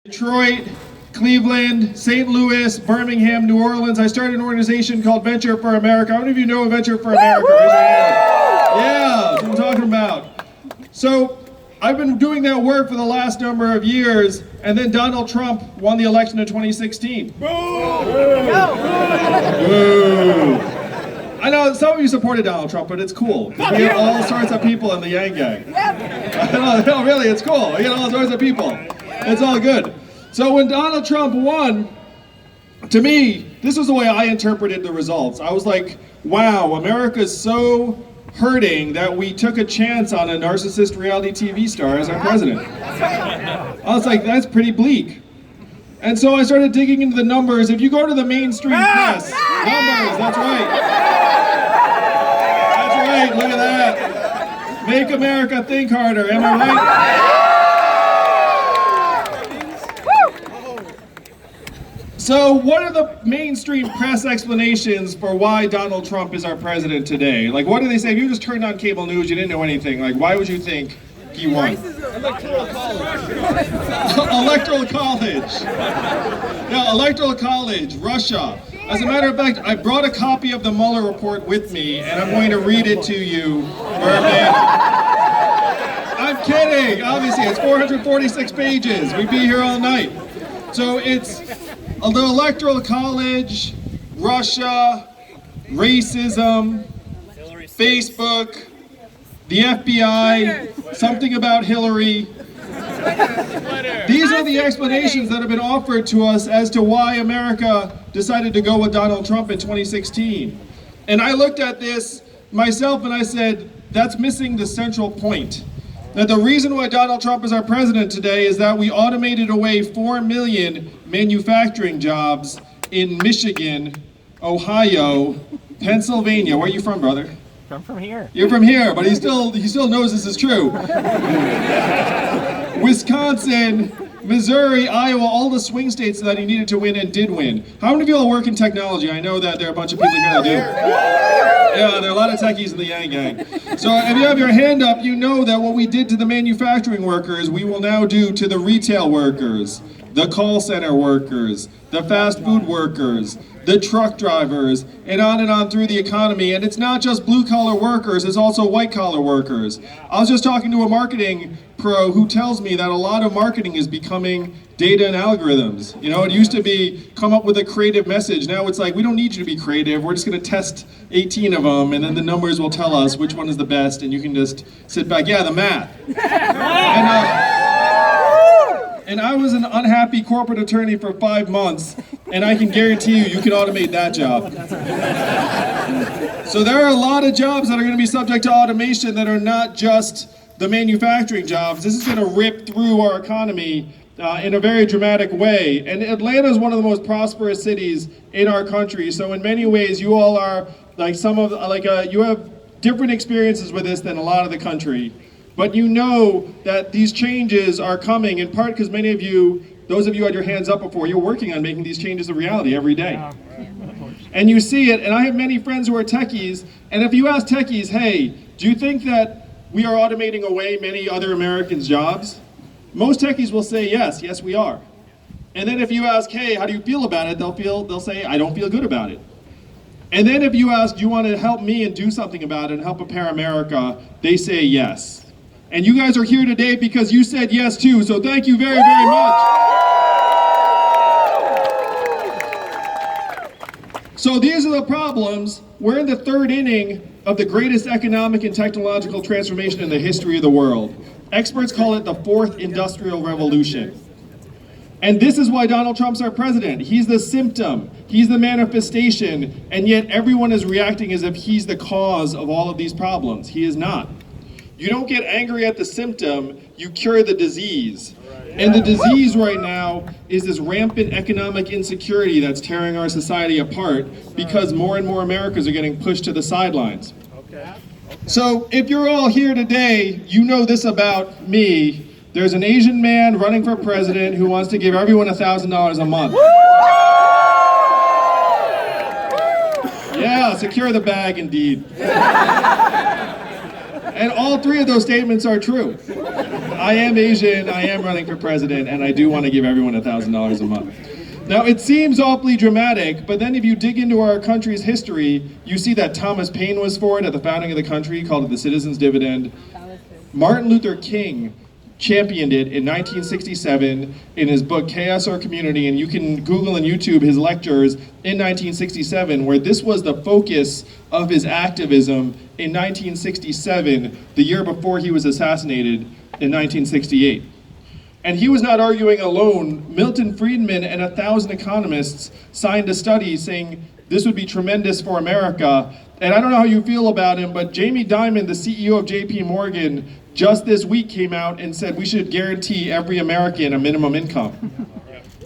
Detroit, Cleveland, St. Louis, Birmingham, New Orleans. I started an organization called Venture for America. How many of you know Venture for America? Raise your hand. Yeah, that's what I'm talking about. So I've been doing that work for the last number of years, and then Donald Trump won the election in 2016. Boo! I know some of you supported Donald Trump, but it's cool. We get all sorts of people in the Yang Gang. No, really, it's cool. We get all sorts of people. It's all good. So when Donald Trump won, to me, this was the way I interpreted the results. I was like, wow, America's so hurting that we took a chance on a narcissist reality TV star as our president. I was like, that's pretty bleak. And so I started digging into the numbers. If you go to the mainstream press, numbers, that's right. That's right, look at that. Make America think harder, am I right? So what are the mainstream press explanations for why Donald Trump is our president today? Like, what do they say? If you just turned on cable news, you didn't know anything, like, why would you think he won? Electoral college. Electoral college. Yeah, electoral college, Russia. As a matter of fact, I brought a copy of the Mueller report with me, and I'm going to read it to you verbatim. I'm kidding, obviously, it's 446 pages. We'd be here all night. So it's the Electoral College, Russia, racism, Facebook, the FBI, something about Hillary. These are the explanations that have been offered to us as to why America decided to go with Donald Trump in 2016. And I looked at this myself and I said, that's missing the central point. That the reason why Donald Trump is our president today is that we automated away 4 million manufacturing jobs in Michigan, Ohio, Pennsylvania. Where are you from, brother? I'm from here. You're from here, but he still knows this is true. Wisconsin, Missouri, Iowa, all the swing states that he needed to win and did win. How many of you all work in technology? I know that there are a bunch of people here that do. Yeah, there are a lot of techies in the Yang Gang. So if you have your hand up, you know that what we did to the manufacturing workers, we will now do to the retail workers, the call center workers, the fast food workers, the truck drivers, and on through the economy. And it's not just blue-collar workers, it's also white-collar workers. I was just talking to a marketing pro who tells me that a lot of marketing is becoming data and algorithms. You know, it used to be come up with a creative message. Now it's like, we don't need you to be creative. We're just going to test 18 of them, and then the numbers will tell us which one is the best, and you can just sit back. Yeah, the math. And I was an unhappy corporate attorney for 5 months, and I can guarantee you can automate that job. So there are a lot of jobs that are going to be subject to automation that are not just the manufacturing jobs. This is going to rip through our economy in a very dramatic way. And Atlanta is one of the most prosperous cities in our country. So in many ways, you all are like you have different experiences with this than a lot of the country. But you know that these changes are coming, in part because many of you, those of you who had your hands up before, you're working on making these changes a reality every day. And you see it, and I have many friends who are techies, and if you ask techies, hey, do you think that we are automating away many other Americans' jobs? Most techies will say yes, we are. And then if you ask, hey, how do you feel about it? They'll say, I don't feel good about it. And then if you ask, do you want to help me and do something about it and help prepare America? They say yes. And you guys are here today because you said yes too, so thank you very, very much. So these are the problems. We're in the third inning of the greatest economic and technological transformation in the history of the world. Experts call it the fourth industrial revolution. And this is why Donald Trump's our president. He's the symptom, he's the manifestation, and yet everyone is reacting as if he's the cause of all of these problems. He is not. You don't get angry at the symptom, you cure the disease. And the disease right now is this rampant economic insecurity that's tearing our society apart because more and more Americans are getting pushed to the sidelines. So if you're all here today, you know this about me. There's an Asian man running for president who wants to give everyone $1,000 a month. Yeah, secure the bag indeed. And all three of those statements are true. I am Asian, I am running for president, and I do want to give everyone $1,000 a month. Now, it seems awfully dramatic, but then if you dig into our country's history, you see that Thomas Paine was for it at the founding of the country, called it the Citizens' Dividend. Martin Luther King championed it in 1967 in his book Chaos or Community, and you can Google and YouTube his lectures in 1967, where this was the focus of his activism in 1967, the year before he was assassinated in 1968. And he was not arguing alone. Milton Friedman and 1,000 economists signed a study saying this would be tremendous for America. And I don't know how you feel about him, but Jamie Dimon, the CEO of JP Morgan, just this week came out and said we should guarantee every American a minimum income.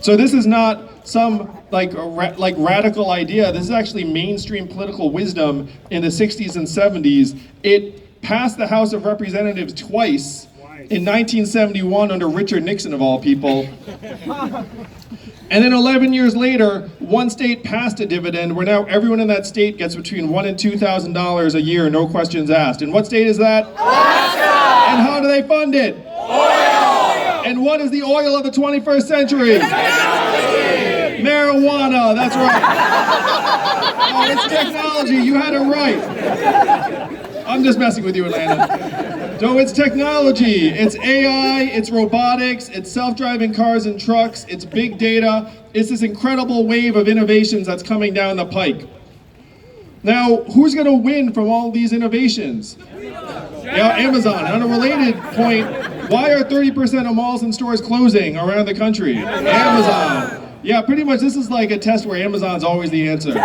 So this is not some like radical idea. This is actually mainstream political wisdom in the 60s and 70s. It passed the House of Representatives twice. In 1971 under Richard Nixon of all people. And then 11 years later, one state passed a dividend where now everyone in that state gets between $1,000 and $2,000 a year, no questions asked. And what state is that? Alaska! And how do they fund it? Oil! And what is the oil of the 21st century? Marijuana, that's right. Oh, it's technology, you had it right. I'm just messing with you, Atlanta. So it's technology, it's AI, it's robotics, it's self-driving cars and trucks, it's big data, it's this incredible wave of innovations that's coming down the pike. Now, who's going to win from all these innovations? Yeah, Amazon. On a related point, why are 30% of malls and stores closing around the country? Amazon. Yeah, pretty much this is like a test where Amazon's always the answer.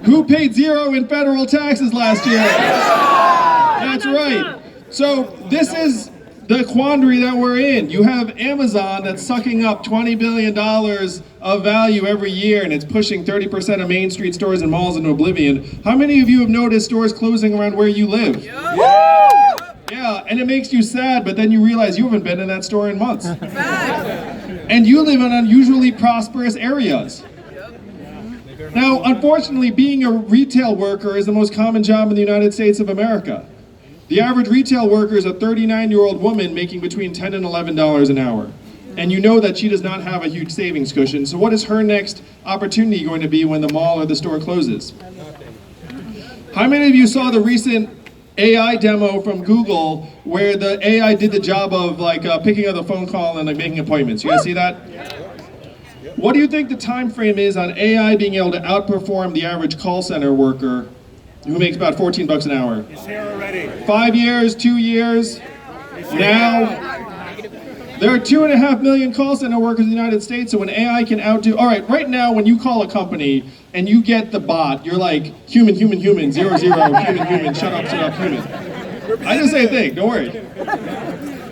Who paid zero in federal taxes last year? That's right. So this is the quandary that we're in. You have Amazon that's sucking up $20 billion of value every year, and it's pushing 30% of Main Street stores and malls into oblivion. How many of you have noticed stores closing around where you live? Yeah, and it makes you sad, but then you realize you haven't been in that store in months. And you live in unusually prosperous areas. Now, unfortunately, being a retail worker is the most common job in the United States of America. The average retail worker is a 39-year-old woman making between $10 and $11 an hour. And you know that she does not have a huge savings cushion. So what is her next opportunity going to be when the mall or the store closes? How many of you saw the recent AI demo from Google where the AI did the job of picking up the phone call and making appointments? You guys see that? What do you think the time frame is on AI being able to outperform the average call center worker who makes about $14 an hour? It's here already. 5 years, 2 years, now? There are 2.5 million call center workers in the United States, so when AI can outdo, all right, right now when you call a company and you get the bot, you're like, human, 0, 0, human, shut up, human. I didn't say a thing, don't worry.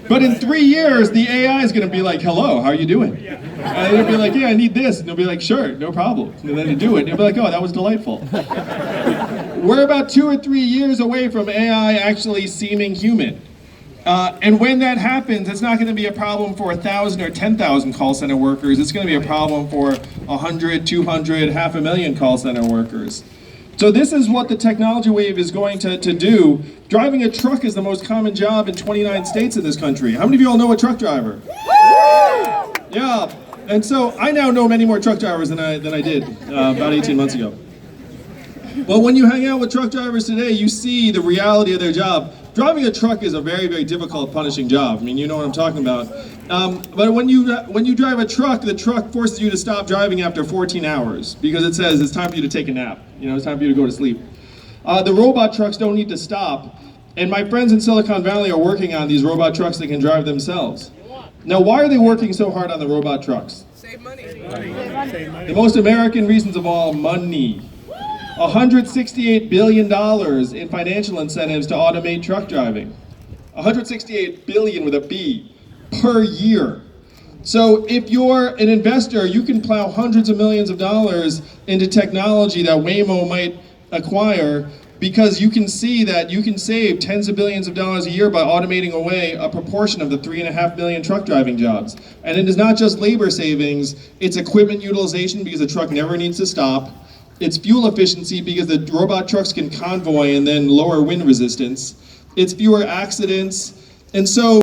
But in 3 years, the AI is gonna be like, hello, how are you doing? And they'll be like, yeah, I need this. And they'll be like, sure, no problem. And then they do it, and you'll be like, oh, that was delightful. We're about 2 or 3 years away from AI actually seeming human. And when that happens, it's not going to be a problem for 1,000 or 10,000 call center workers. It's going to be a problem for 100, 200, 500,000 call center workers. So this is what the technology wave is going to do. Driving a truck is the most common job in 29 states in this country. How many of you all know a truck driver? Yeah, and so I now know many more truck drivers than I did about 18 months ago. Well, when you hang out with truck drivers today, you see the reality of their job. Driving a truck is a very, very difficult, punishing job. I mean, you know what I'm talking about. But when you drive a truck, the truck forces you to stop driving after 14 hours because it says it's time for you to take a nap. You know, it's time for you to go to sleep. The robot trucks don't need to stop. And my friends in Silicon Valley are working on these robot trucks that can drive themselves. Now, why are they working so hard on the robot trucks? Save money. The most American reasons of all, money. $168 billion in financial incentives to automate truck driving. $168 billion with a B per year. So if you're an investor, you can plow hundreds of millions of dollars into technology that Waymo might acquire because you can see that you can save tens of billions of dollars a year by automating away a proportion of the 3.5 million truck driving jobs. And it is not just labor savings, it's equipment utilization because the truck never needs to stop. It's fuel efficiency because the robot trucks can convoy and then lower wind resistance. It's fewer accidents. And so